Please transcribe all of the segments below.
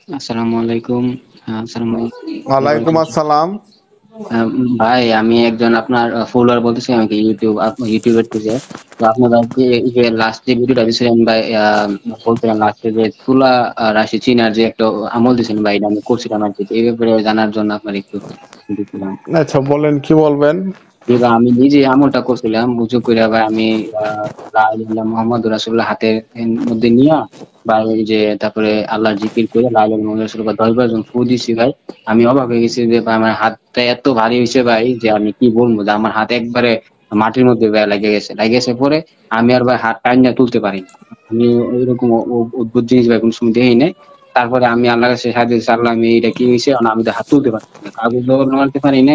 আসসালামু আলাইকুম। আসসালামু ওয়ালাইকুম আলাইকুম। আসসালাম। ভাই আমি একজন আপনার ফলোয়ার বলতেছি, আমাকে ইউটিউবের থেকে। তো আপনার আজকে এই যে লাস্ট যে ভিডিওটা দিয়েছিলেন ভাই, বলছিলেন লাস্টে যে তুলা রাশি চিনার যে একটা আমল দিয়েছেন ভাই, এটা আমি করছিলাম আর কি। তো এই ব্যাপারে জানার জন্য আপনার একটু দিচ্ছিলাম। আচ্ছা, বলেন কি বলবেন। এবার আমি নিজে আমলটা করছিলাম উজু করে, ভাই আমি লা ইলাহা মুহাম্মাদুর রাসূলুল্লাহ হাতের মধ্যে নিয়া, বা ওই যে তারপরে আল্লাহর জিকির করে লা ইলাহা মুহাম্মাদুর রাসূলুল্লাহ 10 বার যখন ফু দিছি ভাই, আমি অবাক হয়ে গেছি যে ভাই আমার হাতটা এত ভারী হয়েছে ভাই, যে আমি কি বলবো, যে আমার হাত একবারে মাটির মধ্যে ভাই লেগে গেছে পরে আমি আর ভাই হাত টাইনা তুলতে পারি না। আমি ওইরকম অদ্ভুত জিনিস ভাই কোনো সময় দেখি নাই। তারপরে আমি আল্লাহর কাছে সাহায্য চাইছি, আল্লাহ আমি এটা কি হয়েছে, আমি তো হাত তুলতে পারছি না, কাগজ নামাতে পারি না,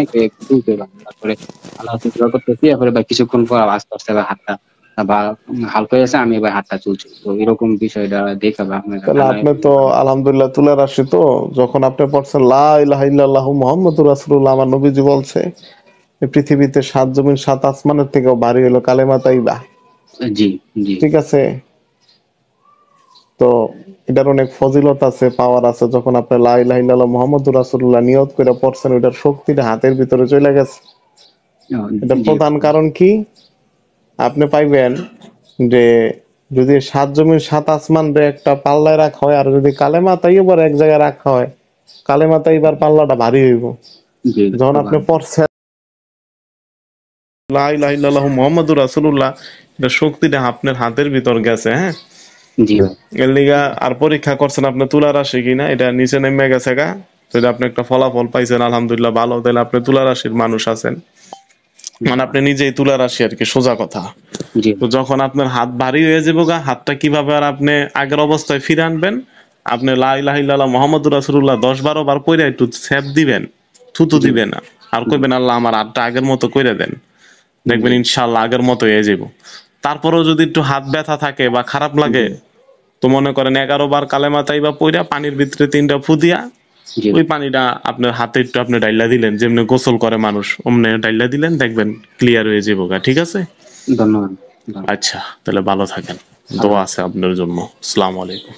তুলতে পারি না। তারপরে আল্লাহ দোয়া করতেছি, এরপরে ভাই কিছুক্ষণ পর আস্তে আস্তে ভাই হাতটা বা হালকা হয়ে গেছে, আমি এবার হাতটা চলছি। তো এরকম বিষয়টা দেখা ভাই আপনার তাহলে আল্লাহ। আপনি তো আলহামদুলিল্লাহ তুলে রাশি, তো যখন আপনি পড়ছেন লা ইলাহা ইল্লাল্লাহু মুহাম্মাদুর রাসূলুল্লাহ, আমার নবীজি বলছে এই পৃথিবীতে সাত জমিন সাত আসমানের থেকেও ভারী হলো কালেমা তাইবা। জি, জি, ঠিক আছে, তো এটার অনেক ফজিলত আছে, পাওয়ার আছে। যখন আপনি লা ইলাহা ইল্লাল্লাহু মুহাম্মাদুর রাসূলুল্লাহ নিয়ত করে পড়ছেন, ওইটার শক্তিটা হাতের ভিতরে চলে গেছে। এটার জি, প্রধান কারণ কি, আপনি পাইবেন যে যদি সাত জমির সাত আসমান রে একটা পাল্লায় রাখা হয়, আর যদি কালেমা তাইয়্যিবার এক জায়গায় রাখা হয়, কালেমা তাইয়্যিবার পাল্লাটা ভারী হইব। জি, যখন আপনি পড়ছেন লা ইলাহা ইল্লাল্লাহু মুহাম্মাদুর রাসূলুল্লাহ, এটা শক্তিটা আপনার হাতের ভিতর গেছে। হ্যাঁ, জি ভাই, এর লিগা আর পরীক্ষা করছেন আপনি তুলা রাশি কিনা, এটা নিচে নেমে গেছে গা। তো এটা আপনি একটা ফলাফল পাইছেন আলহামদুলিল্লাহ, ভালো। তাহলে আপনি তুলা রাশির মানুষ আছেন, মানে আপনি নিজেই তুলা রাশি আর কি, সোজা কথা। জি, তো যখন আপনার হাত ভারী হয়ে যাবে গা, হাতটা কিভাবে আর আপনি আগের অবস্থায় ফিরে আনবেন, আপনি লা ইলাহা ইল্লাল্লাহ মুহাম্মাদুর রাসূলুল্লাহ 10-12 বার পড়ে একটু ছ্যাপ দিবেন, থুতু জি, দিবেন না, আর জি, কইবেন আল্লাহ আমার হাতটা আগের মতো কইরা দেন। দেখবেন জি, ইনশাআল্লাহ আগের মতো হয়ে যাব। তারপরেও যদি একটু হাত ব্যথা থাকে বা খারাপ জি, লাগে, তো মনে করেন 11 বার কালেমা তাইবা পইরা পানির ভিতরে 3টা ফু দিয়া, জি ওই ভাই। পানিটা আপনার হাতে একটু আপনি ডাইলা দিলেন, যেমনি গোসল করে মানুষ অমনি ডাইলা দিলেন, দেখবেন ক্লিয়ার হয়ে যাবো গা। ঠিক আছে, ধন্যবাদ, ধন্যবাদ। আচ্ছা, তাহলে ভালো থাকেন। ভালো দোয়া আছে থাকবেন। আপনার জন্য। আসসালামু আলাইকুম।